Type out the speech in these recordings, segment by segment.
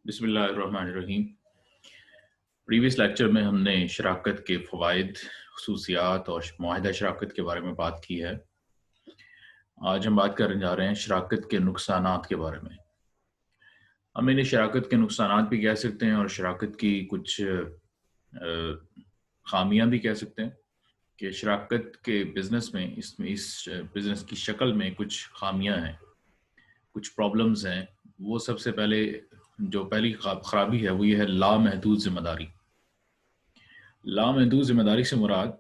बिस्मिल्लाहिर्रहमानिर्रहीम। Previous lecture में हमने शराकत के फ़वाइद, ख़ुसूसियात और मुआहिदा शराकत के बारे में बात की है। आज हम बात करने जा रहे हैं शराकत के नुकसानात के बारे में। हम इन्हें शराकत के नुकसानात भी कह सकते हैं और शराकत की कुछ ख़ामियाँ भी कह सकते हैं कि शराकत के बिज़नेस में इस बिज़नेस की शक्ल में कुछ ख़ामियाँ हैं, कुछ प्रॉब्लम्स हैं। वो सबसे पहले जो पहली ख़राबी है वो ये है लामहदूद ज़िम्मेदारी। लामहदूद ज़िम्मेदारी से मुराद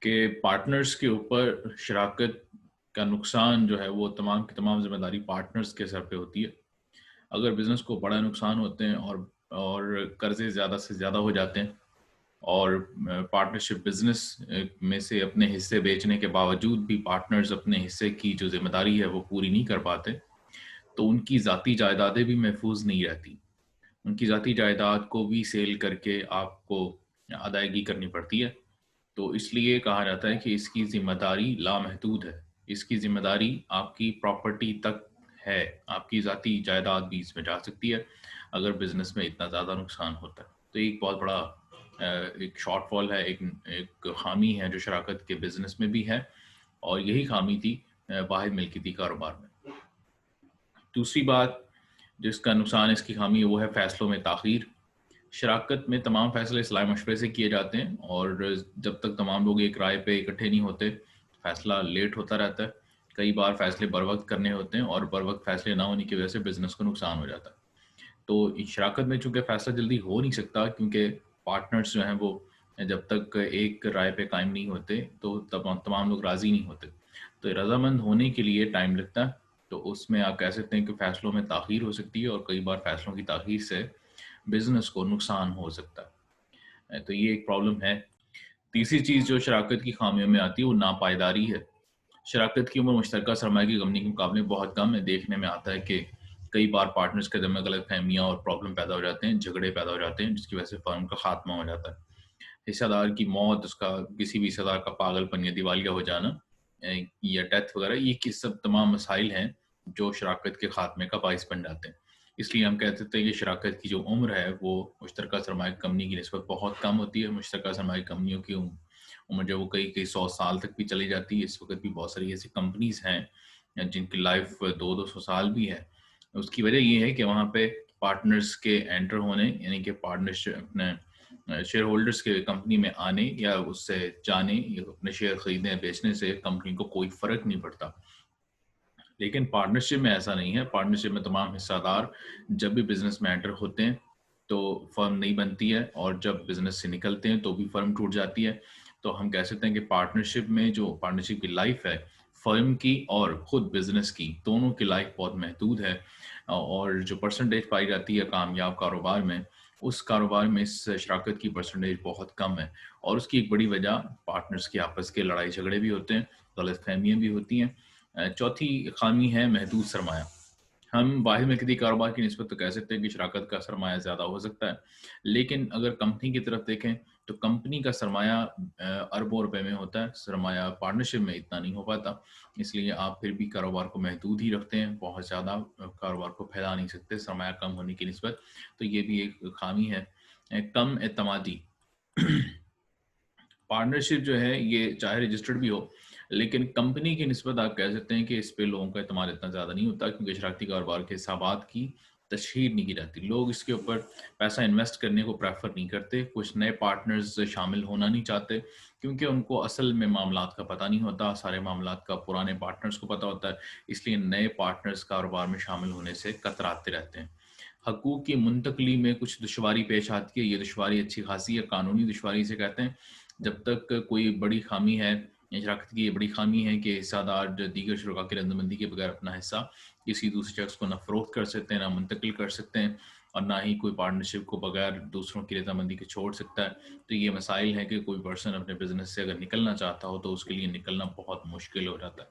कि पार्टनर्स के ऊपर शराकत का नुकसान जो है वो तमाम की तमाम ज़िम्मेदारी पार्टनर्स के सर पे होती है। अगर बिज़नेस को बड़ा नुकसान होते हैं और कर्ज़े ज़्यादा से ज़्यादा हो जाते हैं और पार्टनरशिप बिज़नेस में से अपने हिस्से बेचने के बावजूद भी पार्टनर्स अपने हिस्से की जो ज़िम्मेदारी है वो पूरी नहीं कर पाते, तो उनकी ज़ाती जायदादें भी महफूज नहीं रहती। उनकी ज़ाती जायदाद को भी सेल करके आपको अदायगी करनी पड़ती है। तो इसलिए कहा जाता है कि इसकी ज़िम्मेदारी लामहदूद है। इसकी ज़िम्मेदारी आपकी प्रॉपर्टी तक है, आपकी ज़ाती जायदाद भी इसमें जा सकती है अगर बिज़नेस में इतना ज़्यादा नुकसान होता है। तो एक बहुत बड़ा एक शॉर्टफॉल है, एक ख़ामी है जो शराकत के बिज़नेस में भी है और यही ख़ामी थी वाहिद मिल्कियती कारोबार में। दूसरी बात जिसका नुकसान इसकी ख़ामी है वो है फ़ैसलों में ताख़ीर। शराकत में तमाम फ़ैसले सलाह मशवरे से किए जाते हैं और जब तक तमाम लोग एक राय पे इकट्ठे नहीं होते, फ़ैसला लेट होता रहता है। कई बार फ़ैसले बर वक़्त करने होते हैं और बर वक़्त फ़ैसले ना होने की वजह से बिज़नेस को नुकसान हो जाता है। तो शराकत में चूँकि फ़ैसला जल्दी हो नहीं सकता क्योंकि पार्टनर्स जो हैं वो जब तक एक राय पे कायम नहीं होते, तो तमाम लोग राज़ी नहीं होते। तो रज़ामंद होने के लिए टाइम लगता है, तो उसमें आप कह सकते हैं कि फ़ैसलों में ताख़ीर हो सकती है और कई बार फ़ैसलों की ताख़ीर से बिज़नेस को नुकसान हो सकता है। तो ये एक प्रॉब्लम है। तीसरी चीज़ जो शराकत की ख़ामियों में आती है वो नापायदारी है। शराकत की उम्र मुश्तरका सरमाया की कंपनी के मुकाबले बहुत कम है। देखने में आता है कि कई बार पार्टनर्स के दरमियान गलतफ़हमियाँ और प्रॉब्लम पैदा हो जाते हैं, झगड़े पैदा हो जाते हैं जिसकी वजह से फ़र्म का ख़ात्मा हो जाता है। हिस्सेदार की मौत, उसका किसी भी हिस्सेदार का पागलपन या दिवालिया हो जाना या डेथ वगैरह, ये सब तमाम मसाइल हैं जो शराकत के ख़ात्मे का बाइस बन जाते हैं। इसलिए हम कह सकते हैं कि शराकत की जो उम्र है वो मुश्तरका सरमाया कंपनी की निस्बत बहुत कम होती है। मुश्तरका सरमाया कंपनियों की उम्र जो वो कई 100 साल तक भी चली जाती है। इस वक़्त भी बहुत सारी ऐसी कंपनीज़ हैं जिनकी लाइफ 200-200 साल भी है। उसकी वजह ये है कि वहाँ पे पार्टनर्स के एंटर होने, यानी कि पार्टनरशिप अपने शेयर होल्डर्स के कंपनी में आने या उससे जाने या अपने शेयर खरीदने बेचने से कंपनी को कोई फ़र्क नहीं पड़ता। लेकिन पार्टनरशिप में ऐसा नहीं है। पार्टनरशिप में तमाम हिस्सेदार जब भी बिज़नेस में एंटर होते हैं तो फर्म नहीं बनती है और जब बिज़नेस से निकलते हैं तो भी फर्म टूट जाती है। तो हम कह सकते हैं कि पार्टनरशिप में जो पार्टनरशिप की लाइफ है, फर्म की और खुद बिज़नेस की, दोनों की लाइफ बहुत महदूद है और जो परसेंटेज पाई जाती है कामयाब कारोबार में, उस कारोबार में इस शराकत की परसेंटेज बहुत कम है और उसकी एक बड़ी वजह पार्टनर्स के आपस के लड़ाई झगड़े भी होते हैं, गलतफहमियाँ भी होती हैं। चौथी खामी है महदूद सरमाया। हम वाहिद मिल्कियती कारोबार की निस्बत तो कह सकते हैं कि शराकत का सरमाया ज़्यादा हो सकता है, लेकिन अगर कंपनी की तरफ देखें तो कंपनी का सरमाया अरबों रुपए में होता है, सरमाया पार्टनरशिप में इतना नहीं हो पाता। इसलिए आप फिर भी कारोबार को महदूद ही रखते हैं, बहुत ज़्यादा कारोबार को फैला नहीं सकते सरमाया कम होने की निस्बत, तो ये भी एक खामी है। कम एतमादी पार्टनरशिप जो है ये चाहे रजिस्टर्ड भी हो, लेकिन कंपनी की निस्बत आप कह सकते हैं कि इस पे लोगों का एतमाद इतना ज़्यादा नहीं होता क्योंकि शराकती कारोबार के हिसाबात की तशहीर नहीं की जाती। लोग इसके ऊपर पैसा इन्वेस्ट करने को प्रेफर नहीं करते। कुछ नए पार्टनर्स शामिल होना नहीं चाहते क्योंकि उनको असल में मामलात का पता नहीं होता, सारे मामलात का पुराने पार्टनर्स को पता होता है, इसलिए नए पार्टनर्स कारोबार में शामिल होने से कतराते रहते हैं। हकूक़ की मुंतकली में कुछ दुश्वारी पेश आती है। ये दुश्वारी अच्छी खासी है, कानूनी दुश्वारी इसे कहते हैं। जब तक कोई बड़ी खामी है, शराकत की ये बड़ी खामी है कि हिस्सेदार दीगर शुरा की रजामंदी के बगैर अपना हिस्सा किसी दूसरे शख्स को ना फ़रोख्त कर सकते हैं, ना मुंतकिल कर सकते हैं और ना ही कोई पार्टनरशिप को बगैर दूसरों की रजामंदी के छोड़ सकता है। तो ये मसाइल हैं कि कोई पर्सन अपने बिज़नेस से अगर निकलना चाहता हो तो उसके लिए निकलना बहुत मुश्किल हो जाता है।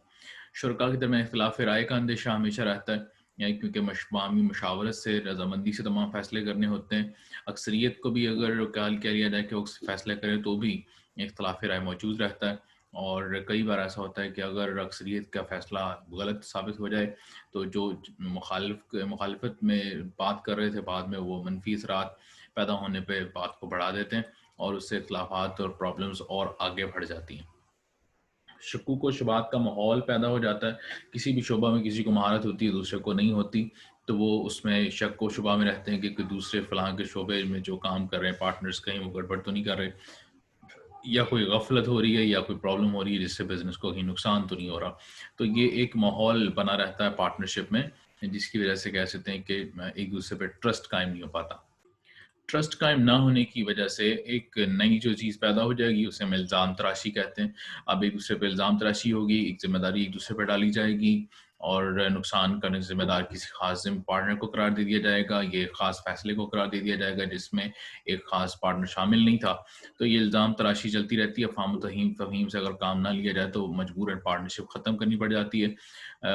शुरका के दरमियान इख्तिलाफ़ राय का अंदेशा हमेशा रहता है, या क्योंकि बाहमी मशावरत से, रजामंदी से तमाम फ़ैसले करने होते हैं। अक्सरियत को भी अगर कह लिया जाए कि वो फ़ैसले करें तो भी इख्तिलाफ़ राय मौजूद रहता है اور کئی بار ایسا ہوتا ہے کہ اگر اکثریت کا فیصلہ غلط ثابت ہو جائے تو جو مخالفت میں بات کر رہے تھے بعد میں وہ منفی اثرات پیدا ہونے پہ بات کو بڑھا دیتے ہیں اور اس سے اختلافات اور پرابلمز اور آگے بڑھ جاتی ہیں. شکوک و شبہات کا ماحول پیدا ہو جاتا ہے. کسی بھی شعبہ میں کسی کو مہارت ہوتی ہے دوسرے کو نہیں ہوتی تو وہ اس میں شک و شبہ میں رہتے ہیں کہ دوسرے فلاں کے شعبے میں جو کام کر رہے ہیں پارٹنرز کہیں وہ گڑبڑ تو نہیں کر رہے, یا کوئی غفلت ہو رہی ہے یا کوئی پرابلم ہو رہی ہے جس سے بزنس کو کہیں نقصان تو نہیں ہو رہا. تو یہ ایک ماحول بنا رہتا ہے پارٹنرشپ میں جس کی وجہ سے کہہ سکتے ہیں کہ ایک دوسرے پہ ٹرسٹ قائم نہیں ہو پاتا. ٹرسٹ قائم نہ ہونے کی وجہ سے ایک نئی جو چیز پیدا ہو جائے گی اسے ہم الزام تراشی کہتے ہیں. اب ایک دوسرے پہ الزام تراشی ہوگی, ایک ذمہ داری ایک دوسرے پہ ڈالی جائے گی اور نقصان کرنے ذمہ دار کسی خاص پارٹنر کو قرار دے دیا جائے گا, یہ خاص فیصلے کو قرار دے دیا جائے گا جس میں ایک خاص پارٹنر شامل نہیں تھا. تو یہ الزام تراشی چلتی رہتی ہے. فہم و تفہیم سے اگر کام نہ لیا جائے تو مجبوراً پارٹنرشپ ختم کرنی پڑ جاتی ہے.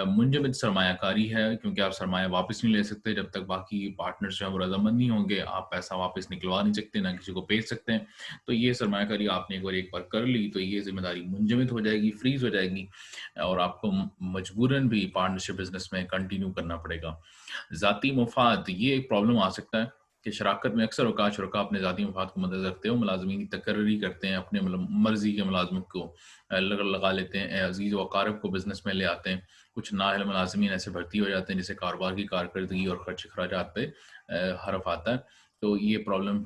منجمد سرمایہ کاری ہے کیونکہ آپ سرمایہ واپس نہیں لے سکتے جب تک باقی پارٹنرز جو ہیں وہ رضامند نہیں ہوں گے. آپ پیسہ واپس نکلوا نہیں سکتے, نہ کسی کو بھیج سکتے ہیں. تو یہ سرمایہ کاری آپ نے ایک بار کر لی تو یہ ذمہ داری منجمد ہو جائے گی, فریز ہو جائے گی اور آپ کو مجبوراً بھی پارٹنرشپ بزنس میں کنٹینیو کرنا پڑے گا. ذاتی مفاد, یہ ایک پرابلم آ سکتا ہے کہ شراکت میں اکثر اوقات شرکاء اپنے ذاتی مفاد کو مد نظر رکھتے ہیں, ملازمین کی تقرری کرتے ہیں, اپنے مرضی کے ملازمت کو لگا لیتے ہیں, عزیز و اقارب کو بزنس میں لے آتے ہیں. کچھ نااہل ملازمین ایسے بھرتی ہو جاتے ہیں جسے کاروبار کی کارکردگی اور خرچ اخراجات پہ حرف آتا ہے. تو یہ پرابلم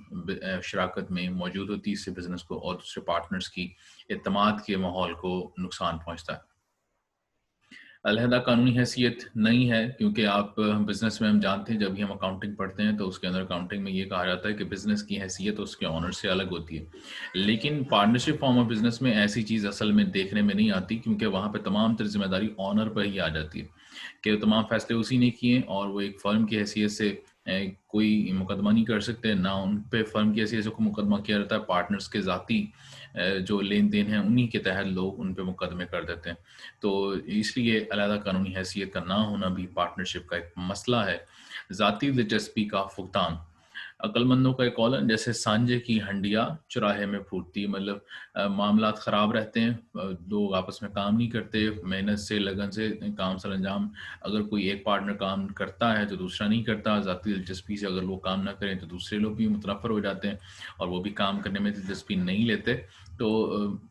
شراکت میں موجود ہوتی ہے, اس سے بزنس کو اور دوسرے پارٹنرز کی اعتماد کے ماحول کو نقصان پہنچتا ہے. علیحدہ قانونی حیثیت نہیں ہے کیونکہ آپ بزنس میں ہم جانتے ہیں جب بھی ہم اکاؤنٹنگ پڑھتے ہیں تو اس کے اندر اکاؤنٹنگ میں یہ کہا جاتا ہے کہ بزنس کی حیثیت اس کے آنر سے الگ ہوتی ہے. لیکن پارٹنرشپ فارم آف بزنس میں ایسی چیز اصل میں دیکھنے میں نہیں آتی کیونکہ وہاں پہ تمام تر ذمہ داری آنر پر ہی آ جاتی ہے کہ تمام فیصلے اسی نے کیے اور وہ ایک فرم کی حیثیت سے کوئی مقدمہ نہیں کر سکتے, نہ ان پہ فرم کی حیثیت سے کوئی مقدمہ کیا جاتا ہے. پارٹنرز کے ذاتی جو لین دین ہیں انہی کے تحت لوگ ان پہ مقدمے کر دیتے ہیں. تو اس لیے علیحدہ قانونی حیثیت کا نہ ہونا بھی پارٹنرشپ کا ایک مسئلہ ہے. ذاتی دلچسپی کا فقدان, عقل مندوں کا ایک قول ہے جیسے سانجے کی ہنڈیا چوراہے میں پھوٹتی, مطلب معاملات خراب رہتے ہیں, لوگ آپس میں کام نہیں کرتے, محنت سے لگن سے کام سر انجام اگر کوئی ایک پارٹنر کام کرتا ہے تو دوسرا نہیں کرتا. ذاتی دلچسپی سے اگر وہ کام نہ کریں تو دوسرے لوگ بھی متنفر ہو جاتے ہیں اور وہ بھی کام کرنے میں دلچسپی نہیں لیتے, تو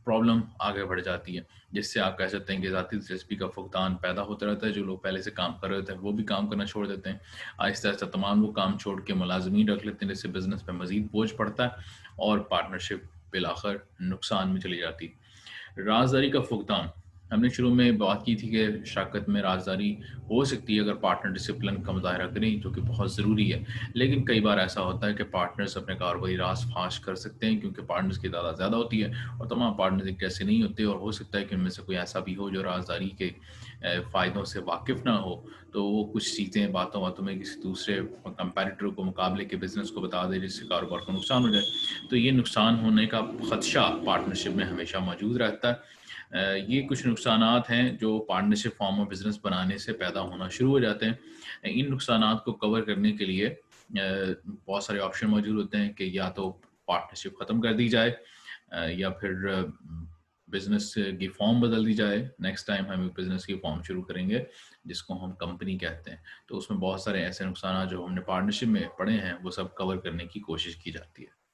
پرابلم آگے بڑھ جاتی ہے جس سے آپ کہہ سکتے ہیں کہ ذاتی دلچسپی کا فقدان پیدا ہوتا رہتا ہے. جو لوگ پہلے سے کام کر رہے ہوتے ہیں وہ بھی کام کرنا چھوڑ دیتے ہیں, آہستہ آہستہ تمام وہ کام چھوڑ کے ملازمین رکھ لیتے ہیں جس سے بزنس پہ مزید بوجھ پڑتا ہے اور پارٹنرشپ بالآخر نقصان میں چلی جاتی. رازداری کا فقدان, ہم نے شروع میں بات کی تھی کہ شراکت میں رازداری ہو سکتی ہے اگر پارٹنر ڈسپلن کا مظاہرہ کریں جو کہ بہت ضروری ہے, لیکن کئی بار ایسا ہوتا ہے کہ پارٹنرز اپنے کاروباری راز فاش کر سکتے ہیں کیونکہ پارٹنرز کی تعداد زیادہ ہوتی ہے اور تمام پارٹنرز ایک جیسے نہیں ہوتے اور ہو سکتا ہے کہ ان میں سے کوئی ایسا بھی ہو جو رازداری کے فائدوں سے واقف نہ ہو, تو وہ کچھ چیزیں باتوں میں کسی دوسرے کمپیریٹر کو مقابلے کے بزنس کو بتا دے جس سے کاروبار کو نقصان ہو جائے. تو یہ نقصان ہونے کا خدشہ پارٹنرشپ میں ہمیشہ موجود رہتا ہے. یہ کچھ نقصانات ہیں جو پارٹنرشپ فارم آف بزنس بنانے سے پیدا ہونا شروع ہو جاتے ہیں. ان نقصانات کو کور کرنے کے لیے بہت سارے آپشن موجود ہوتے ہیں کہ یا تو پارٹنرشپ ختم کر دی جائے یا پھر بزنس کی فارم بدل دی جائے. نیکسٹ ٹائم ہم بزنس کی فارم شروع کریں گے جس کو ہم کمپنی کہتے ہیں, تو اس میں بہت سارے ایسے نقصانات جو ہم نے پارٹنرشپ میں پڑھے ہیں وہ سب کور کرنے کی کوشش کی جاتی ہے.